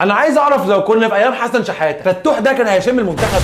انا عايز اعرف لو كنا في ايام حسن شحاته فتوح ده كان هيشم المنتخب؟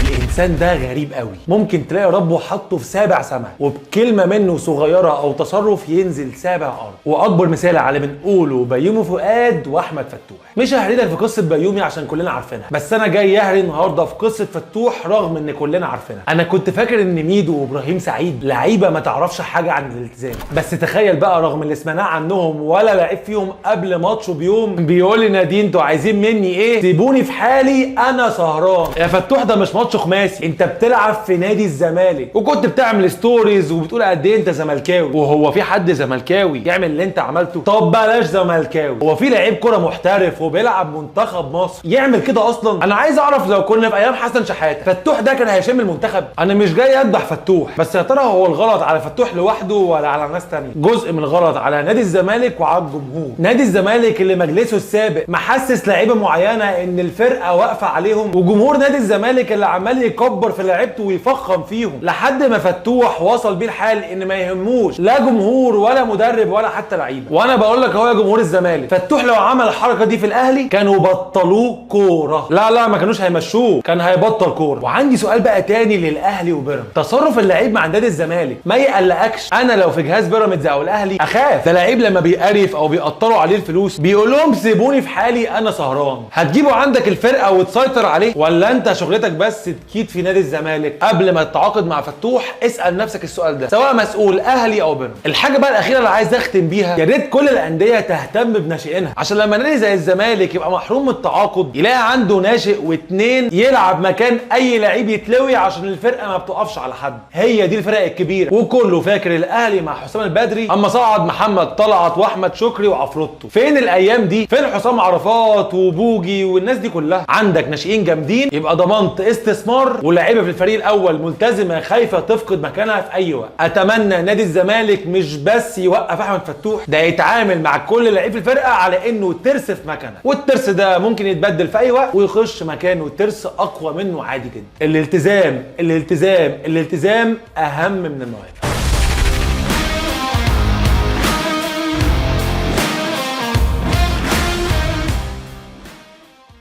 الانسان ده غريب قوي، ممكن تلاقي ربه حطه في سابع سماء وبكلمه منه صغيره او تصرف ينزل سابع ارض. واكبر مثال على بنقوله بيومي فؤاد واحمد فتوح. مش ههريلك في قصه بيومي عشان كلنا عارفينها، بس انا جاي اهري النهارده في قصه فتوح رغم ان كلنا عارفينها. انا كنت فاكر ان ميدو وابراهيم سعيد لعيبه ما تعرفش حاجه عن الالتزام، بس تخيل بقى رغم اللي سمعناه عنهم ولا لعيب فيهم قبل ماتشه بيوم بيقول لي نادين انتوا عايزين مني ايه؟ سيبوني في حالي انا سهران. يا فتوح ده مش ماتش خماسي، انت بتلعب في نادي الزمالك وكنت بتعمل ستوريز وبتقول قد ايه انت زملكاوي. وهو في حد زملكاوي يعمل اللي انت عملته؟ طب بلاش زملكاوي، هو في لعيب كوره محترف وبيلعب منتخب مصر يعمل كده اصلا؟ انا عايز اعرف لو كنا في ايام حسن شحاته فتوح ده كان هيشم المنتخب؟ انا مش جاي اذبح فتوح، بس يا ترى هو الغلط على فتوح لوحده ولا على ناس تانية؟ جزء من الغلط على نادي الزمالك وعلى الجمهور. نادي الزمالك اللي مجلسه السابق محسس لعيبه معينه ان الفرقه واقفه عليهم، وجمهور نادي الزمالك اللي عمال يكبر في لعيبته ويفخم فيهم لحد ما فتوح وصل بيه الحال ان ما يهموش لا جمهور ولا مدرب ولا حتى لعيبه. وانا بقول لك اهو يا جمهور الزمالك، فتوح لو عمل الحركه دي في الاهلي كانوا بطلوه كوره. لا ما كانوش هيمشوه، كان هيبطل كوره. وعندي سؤال بقى تاني للاهلي وبيراميدز، تصرف اللعيب مع نادي الزمالك ما يقلقكش؟ انا لو في جهاز بيراميدز او الاهلي اخاف. ده لعيب لما بيقرف او بيقطروا عليه الفلوس بيقول لهم سيبوني في حالي انا سهران. هتجيبوا عندك الفرقه وتسيطر عليه، ولا انت شغلتك بس تكيد في نادي الزمالك؟ قبل ما تتعاقد مع فتوح اسال نفسك السؤال ده، سواء مسؤول اهلي او بيراميدز. الحاجه بقى الاخيره اللي عايز اختم بيها، يا ريت كل الانديه تهتم بناشئينها، عشان لما نادي زي الزمالك يبقى محروم من التعاقد يلاقي عنده ناشئ واتنين يلعب مكان اي لعيب يتلوي عشان الفرقه ما بتقفش على حد. هي دي الفرق الكبيره، وكله فاكر الاهلي مع حسام البدري اما صعد محمد طلعت واحمد شكري وعفروتو. فين الايام دي؟ فين حسام عرفات وبوجي والناس دي كلها؟ عندك ناشئين جامدين يبقى ضمنت استثمار، ولاعيبه في الفريق الاول ملتزمه خايفه تفقد مكانها في اي وقت. اتمنى نادي الزمالك مش بس يوقف احمد فتوح، ده يتعامل مع كل لعيب في الفرقه على انه ترس في مكانه، والترس ده ممكن يتبدل في اي وقت ويخش مكانه ترس اقوى منه عادي جدا. الالتزام الالتزام الالتزام اهم من المواهب.